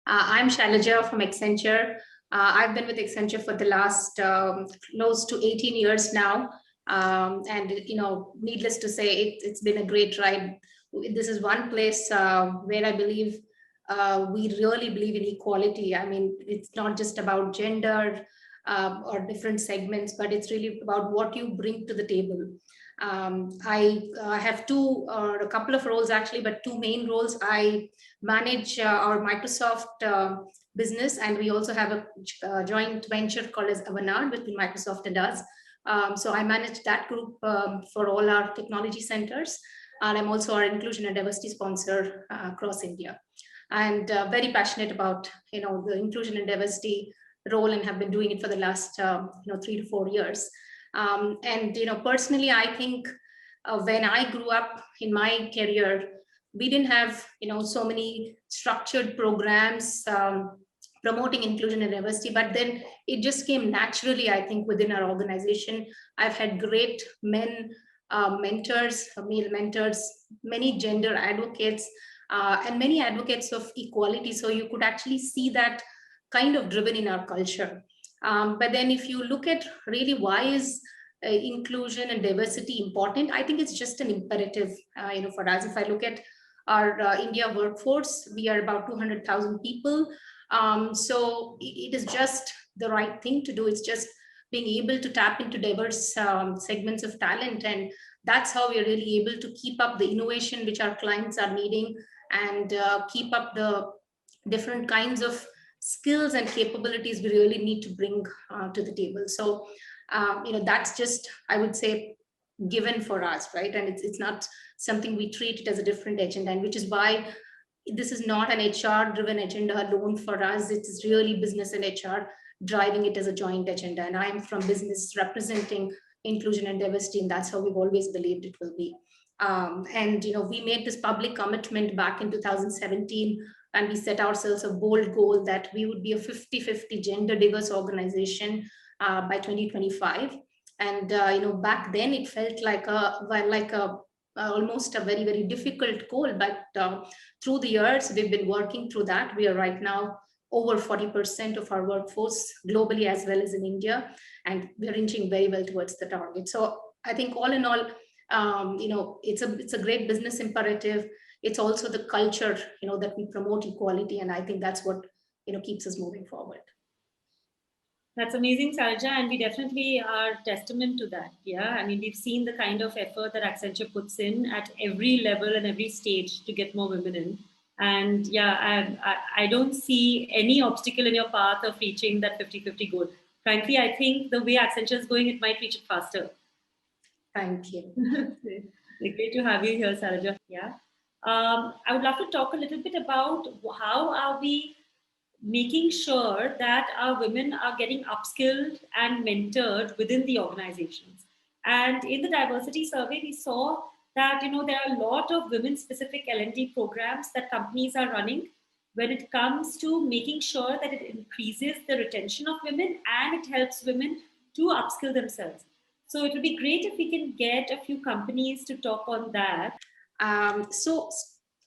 I'm Shailaja from Accenture. I've been with Accenture for the last close to 18 years now. And, needless to say, it's been a great ride. This is one place where I believe we really believe in equality. I mean, it's not just about gender or different segments, but it's really about what you bring to the table. I have a couple of roles actually, but two main roles. I manage our Microsoft business, and we also have a joint venture called as Avanade between Microsoft and us. So I manage that group for all our technology centers, and I'm also our inclusion and diversity sponsor across India. And very passionate about the inclusion and diversity role, and have been doing it for the last 3 to 4 years. And personally, I think when I grew up in my career, we didn't have so many structured programs promoting inclusion and diversity, but then it just came naturally, I think, within our organization. I've had great mentors, male mentors, many gender advocates, and many advocates of equality. So you could actually see that kind of driven in our culture. But then if you look at really why is inclusion and diversity important, I think it's just an imperative for us. If I look at our India workforce, we are about 200,000 people. So it is just the right thing to do. It's just being able to tap into diverse segments of talent. And that's how we are really able to keep up the innovation which our clients are needing, and keep up the different kinds of skills and capabilities we really need to bring to the table. So, that's just, I would say, given for us, right? And it's not something we treat it as a different agenda, and which is why this is not an HR driven agenda alone for us. It's really business and HR driving it as a joint agenda. And I'm from business representing inclusion and diversity, and that's how we've always believed it will be. And we made this public commitment back in 2017, and we set ourselves a bold goal that we would be a 50-50 gender diverse organization by 2025. And back then it felt like almost a very, very difficult goal, but through the years we've been working through that. We are right now over 40% of our workforce globally as well as in India, and we're inching very well towards the target. So I think all in all, it's a great business imperative. It's also the culture that we promote equality, and I think that's what keeps us moving forward. That's amazing, Shailaja, and we definitely are testament to that. Yeah, I mean, we've seen the kind of effort that Accenture puts in at every level and every stage to get more women in. And yeah, I don't see any obstacle in your path of reaching that 50-50 goal. Frankly, I think the way Accenture is going, it might reach it faster. Thank you. Great to have you here, Shailaja. Yeah. I would love to talk a little bit about how are we making sure that our women are getting upskilled and mentored within the organizations. And in the diversity survey, we saw that there are a lot of women-specific L&D programs that companies are running when it comes to making sure that it increases the retention of women and it helps women to upskill themselves. So it would be great if we can get a few companies to talk on that. So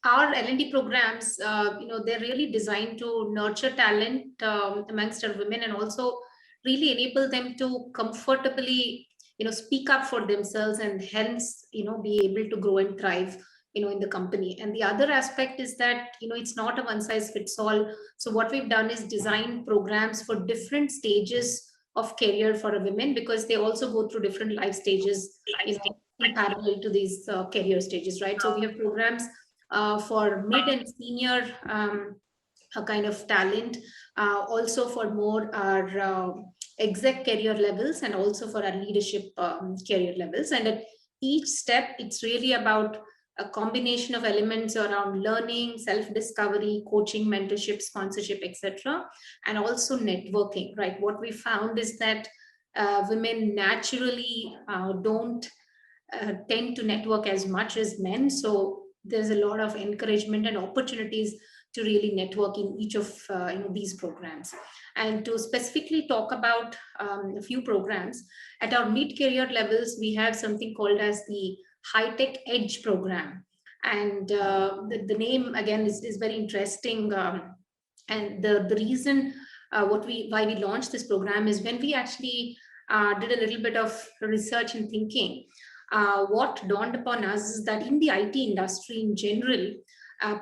our L&D programs, they're really designed to nurture talent amongst our women, and also really enable them to comfortably, speak up for themselves, and hence, be able to grow and thrive, in the company. And the other aspect is that, it's not a one size fits all. So what we've done is design programs for different stages of career for a women, because they also go through different life stages, in parallel to these career stages, right? So we have programs for mid and senior kind of talent, also for more our exec career levels, and also for our leadership career levels. And at each step, it's really about a combination of elements around learning, self-discovery, coaching, mentorship, sponsorship, etc., and also networking, right? What we found is that women naturally don't tend to network as much as men. So there's a lot of encouragement and opportunities to really network in each of these programs. And to specifically talk about a few programs, at our mid-career levels, we have something called as the High Tech Edge program. And the name, again, is very interesting. And the reason why we launched this program is when we actually did a little bit of research and thinking. What dawned upon us is that in the IT industry in general,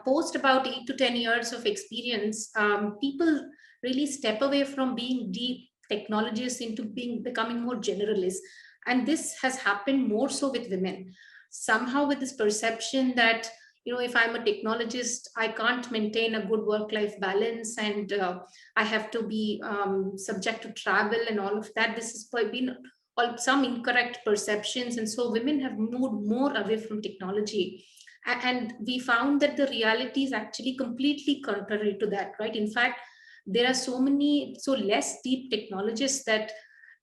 post about 8 to 10 years of experience, people really step away from being deep technologists into becoming more generalists. And this has happened more so with women. Somehow, with this perception that, if I'm a technologist, I can't maintain a good work-life balance, and I have to be subject to travel and all of that. This has been some incorrect perceptions, and so women have moved more away from technology. And we found that the reality is actually completely contrary to that, right? In fact, there are so less deep technologists that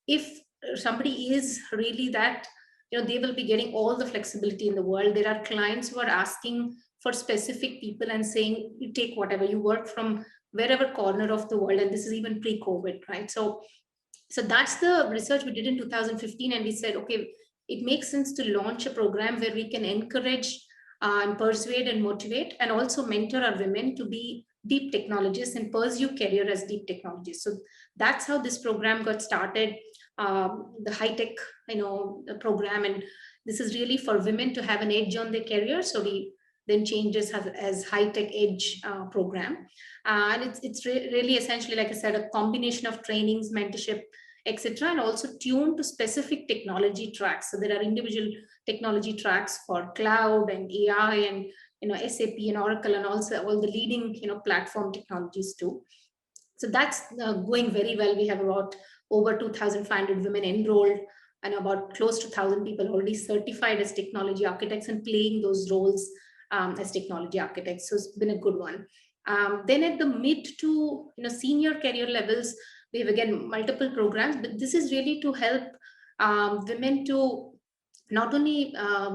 if somebody is really that, they will be getting all the flexibility in the world. There are clients who are asking for specific people and saying, you take whatever, you work from wherever corner of the world. And this is even pre-COVID, right? So that's the research we did in 2015, and we said, okay, it makes sense to launch a program where we can encourage and persuade and motivate and also mentor our women to be deep technologists and pursue career as deep technologists. So that's how this program got started, the high tech, the program. And this is really for women to have an edge on their career. So we then changed this as high tech edge program. And it's really essentially, like I said, a combination of trainings, mentorship, etc., and also tuned to specific technology tracks. So there are individual technology tracks for cloud and AI and SAP and Oracle and also all the leading platform technologies too. So that's going very well. We have about over 2,500 women enrolled and about close to 1,000 people already certified as technology architects and playing those roles as technology architects. So it's been a good one. Then at the mid to senior career levels, we have again multiple programs, but this is really to help women to not only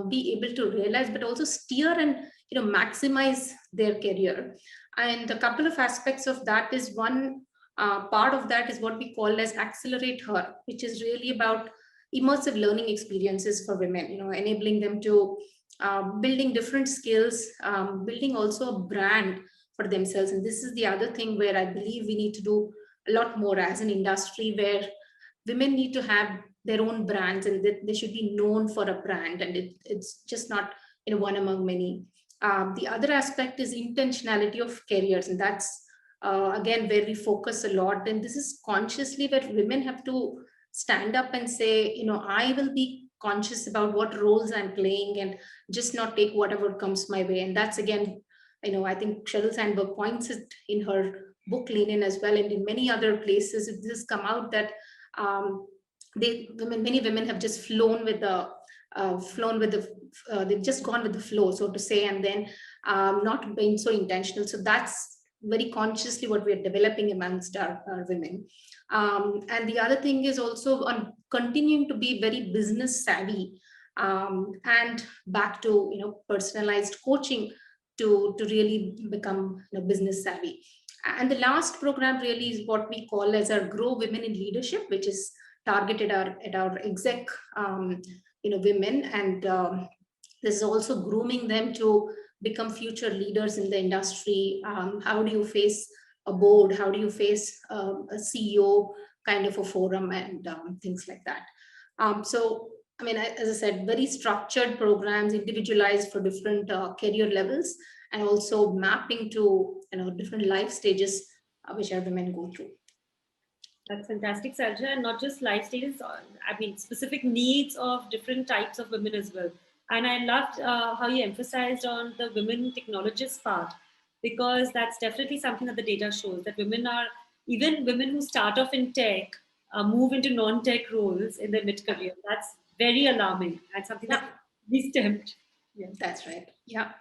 be able to realize but also steer and maximize their career. And a couple of aspects of that is one part of that is what we call as Accelerate Her, which is really about immersive learning experiences for women, enabling them to building different skills, building also a brand for themselves. And this is the other thing where I believe we need to do a lot more as an industry, where women need to have their own brands and they should be known for a brand, and it's just not one among many. The other aspect is intentionality of careers, and that's again where we focus a lot. And this is consciously where women have to stand up and say, I will be conscious about what roles I'm playing and just not take whatever comes my way. And that's again, I think Sheryl Sandberg points it in her book Lean In as well, and in many other places this has come out that many women have just flown with the they've just gone with the flow, so to say, and then not being so intentional. So that's very consciously what we are developing amongst our women. And the other thing is also on continuing to be very business savvy, and back to personalized coaching to really become business savvy. And the last program really is what we call as our Grow Women in Leadership, which is targeted at our exec women, and this is also grooming them to become future leaders in the industry. How do you face a board? How do you face a CEO kind of a forum and things like that? So, I mean, as I said, very structured programs, individualized for different career levels, and also mapping to different life stages which our women go through. That's fantastic, Sarja. And not just life stages, I mean, specific needs of different types of women as well. And I loved how you emphasized on the women technologists part, because that's definitely something that the data shows, that even women who start off in tech, move into non-tech roles in their mid-career. That's very alarming and something that we stemmed. Yeah, that's right. Yeah.